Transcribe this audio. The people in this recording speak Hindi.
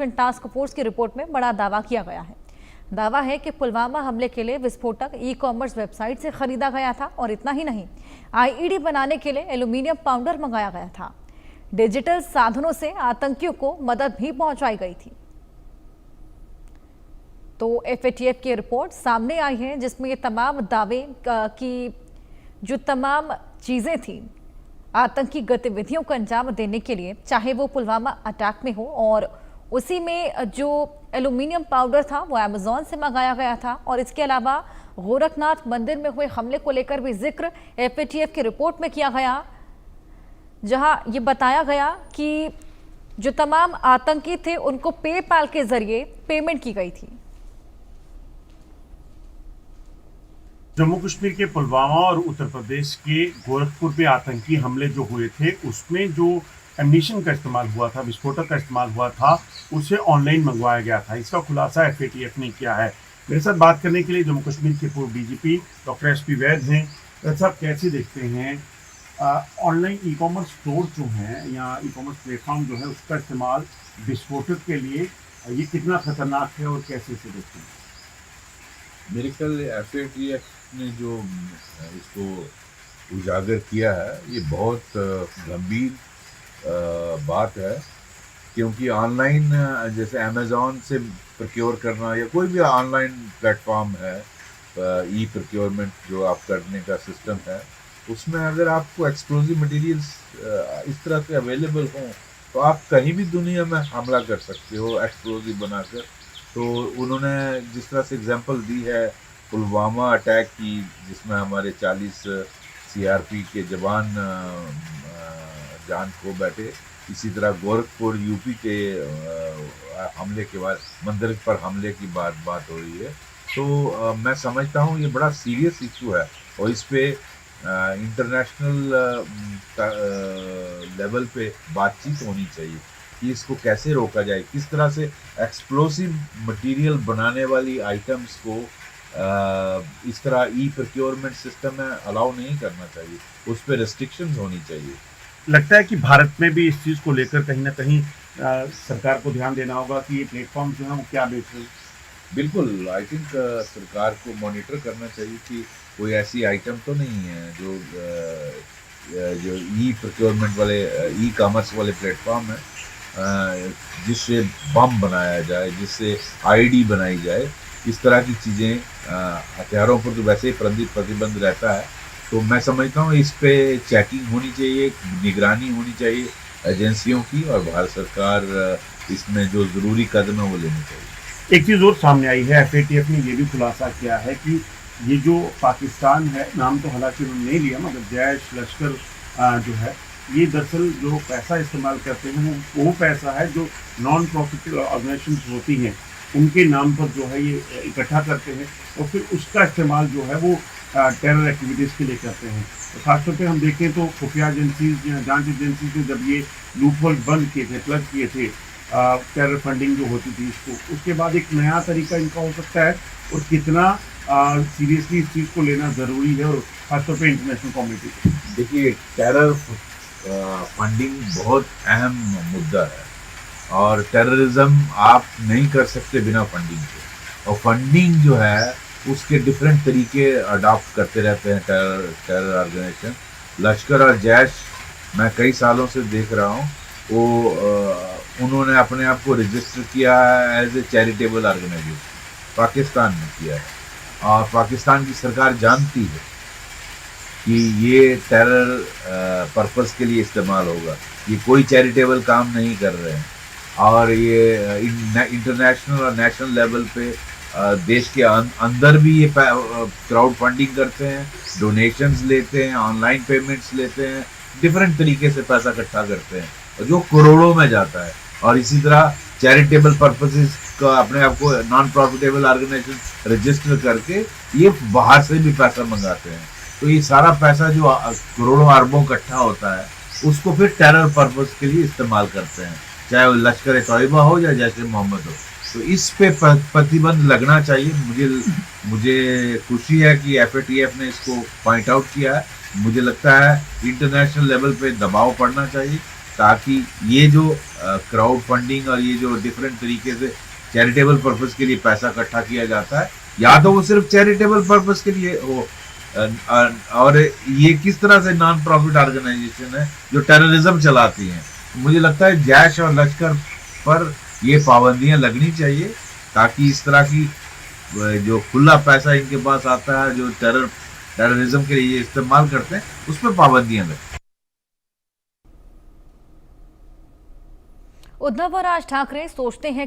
टास्क फोर्स की रिपोर्ट में बड़ा दावा किया गया है। दावा है कि पुलवामा हमले के लिए विस्फोटक ई कॉमर्स वेबसाइट से खरीदा गया था और इतना ही नहीं, आईईडी बनाने के लिए एल्यूमिनियम पाउडर मंगाया गया था। डिजिटल साधनों से आतंकियों को मदद भी पहुंचाई गई थी। तो एफएटीएफ की रिपोर्ट सामने आई है जिसमें ये तमाम दावे की जो तमाम चीजें थी आतंकी गतिविधियों को अंजाम देने के लिए, चाहे वो पुलवामा अटैक में हो और उसी में जो एल्यूमिनियम पाउडर था वो अमेज़न से मंगाया गया था, और इसके अलावा गोरखनाथ मंदिर में हुए हमले को लेकर भी जिक्र एफएटीएफ की रिपोर्ट में किया गया, जहां ये बताया गया कि जो तमाम आतंकी थे उनको पेपाल के जरिए पेमेंट की गई थी। जम्मू कश्मीर के पुलवामा और उत्तर प्रदेश के गोरखपुर पे आतंकी हमले जो हुए थे उसमें जो एम्यूनिशन का इस्तेमाल हुआ था, विस्फोटक का इस्तेमाल हुआ था, उसे ऑनलाइन मंगवाया गया था। इसका खुलासा एफएटीएफ ने किया है। मेरे साथ बात करने के लिए जम्मू कश्मीर के पूर्व डीजीपी डॉक्टर एसपी वैद हैं। वैद साहब, कैसे देखते हैं ऑनलाइन ई कॉमर्स स्टोर जो हैं या ई कॉमर्स प्लेटफॉर्म जो है उसका इस्तेमाल विस्फोटक के लिए, ये कितना खतरनाक है और कैसे इसे देखते हैं? मेरे ख्याल एफएटीएफ ने जो इसको उजागर किया है ये बहुत गंभीर बात है, क्योंकि ऑनलाइन जैसे अमेज़न से प्रोक्योर करना या कोई भी ऑनलाइन प्लेटफॉर्म है, ई प्रोक्योरमेंट जो आप करने का सिस्टम है, उसमें अगर आपको एक्सप्लोजिव मटेरियल्स इस तरह से अवेलेबल हों तो आप कहीं भी दुनिया में हमला कर सकते हो एक्सप्लोजिव बनाकर। तो उन्होंने जिस तरह से एग्जांपल दी है पुलवामा अटैक की, जिसमें हमारे 40 सीआरपी के जवान जान खो बैठे, इसी तरह गोरखपुर यूपी के हमले के बाद मंदिर पर हमले की बात हो रही है। तो मैं समझता हूँ ये बड़ा सीरियस इशू है और इस पे इंटरनेशनल लेवल पे बातचीत होनी चाहिए कि इसको कैसे रोका जाए, किस तरह से एक्सप्लोसिव मटेरियल बनाने वाली आइटम्स को इस तरह ई प्रोक्योरमेंट सिस्टम में अलाउ नहीं करना चाहिए, उस पर रेस्ट्रिक्शंस होनी चाहिए। लगता है कि भारत में भी इस चीज़ को लेकर कहीं ना कहीं सरकार को ध्यान देना होगा कि ये प्लेटफॉर्म जो है वो क्या बेच रहे हैं। बिल्कुल, आई थिंक सरकार को मॉनिटर करना चाहिए कि कोई ऐसी आइटम तो नहीं है जो ई प्रोक्योरमेंट वाले ई कॉमर्स वाले प्लेटफॉर्म है, जिससे बम बनाया जाए, जिससे आईडी बनाई जाए। इस तरह की चीज़ें, हथियारों पर तो वैसे ही प्रतिबंध रहता है, तो मैं समझता हूँ इस पे चेकिंग होनी चाहिए, निगरानी होनी चाहिए एजेंसियों की, और भारत सरकार इसमें जो ज़रूरी कदम है वो लेने चाहिए। एक चीज़ और सामने आई है, एफएटीएफ ने ये भी खुलासा किया है कि ये जो पाकिस्तान है, नाम तो हालांकि उन्होंने नहीं लिया, मगर जैश लश्कर जो है, ये दरअसल जो पैसा इस्तेमाल करते हैं वो पैसा है जो नॉन प्रॉफिट ऑर्गेनाइजेशन होती हैं उनके नाम पर जो है ये इकट्ठा करते हैं और फिर उसका इस्तेमाल जो है वो टेरर एक्टिविटीज़ के लिए करते हैं। तो खासतौर पर हम देखें तो खुफिया एजेंसीज या जांच एजेंसीज ने जब ये लूपहोल बंद किए थे, प्लग किए थे टेरर फंडिंग जो होती थी इसको, उसके बाद एक नया तरीका इनका हो सकता है, और कितना सीरियसली इस चीज़ को लेना ज़रूरी है, और खासतौर पर इंटरनेशनल कम्युनिटी। देखिए, टेरर फंडिंग बहुत अहम मुद्दा है और टेररिज्म आप नहीं कर सकते बिना फंडिंग के, और फंडिंग जो है उसके डिफरेंट तरीके अडॉप्ट करते रहते हैं टेरर ऑर्गेनाइजेशन। लश्कर और जैश मैं कई सालों से देख रहा हूँ, वो उन्होंने अपने आप को रजिस्टर किया है as a charitable organisation, Pakistan ने किया है, और पाकिस्तान की सरकार जानती है कि ये टेरर पर्पस के लिए इस्तेमाल होगा, ये कोई चैरिटेबल काम नहीं कर रहे हैं, और ये इंटरनेशनल और नेशनल लेवल पे देश के अंदर भी ये क्राउड फंडिंग करते हैं, डोनेशंस लेते हैं, ऑनलाइन पेमेंट्स लेते हैं, डिफरेंट तरीके से पैसा इकट्ठा करते हैं, और जो करोड़ों में जाता है। और इसी तरह चैरिटेबल पर्पसेस का अपने आप को नॉन प्रॉफिटेबल ऑर्गेनाइजेशन रजिस्टर करके ये बाहर से भी पैसा मंगाते हैं। तो ये सारा पैसा जो करोड़ों अरबों इकट्ठा होता है उसको फिर टेरर पर्पस के लिए इस्तेमाल करते हैं, चाहे वो लश्कर तोयबा हो या जैश मोहम्मद हो। तो इस पे प्रतिबंध लगना चाहिए। मुझे खुशी है कि एफएटीएफ ने इसको पॉइंट आउट किया है। मुझे लगता है इंटरनेशनल लेवल पे दबाव पड़ना चाहिए ताकि ये जो क्राउड फंडिंग और ये जो डिफरेंट तरीके से चैरिटेबल पर्पस के लिए पैसा इकट्ठा किया जाता है, या तो वो सिर्फ चैरिटेबल पर्पस के लिए हो, और ये किस तरह से नॉन प्रॉफिट ऑर्गेनाइजेशन है जो टेररिज्म चलाती हैं। मुझे लगता है जैश और लश्कर पर ये पाबंदियां लगनी चाहिए, ताकि इस तरह की जो खुला पैसा इनके पास आता है, जो टेररिज्म के लिए इस्तेमाल करते हैं, उस पर पाबंदियां लगें। उद्धव और राज ठाकरे सोचते हैं कि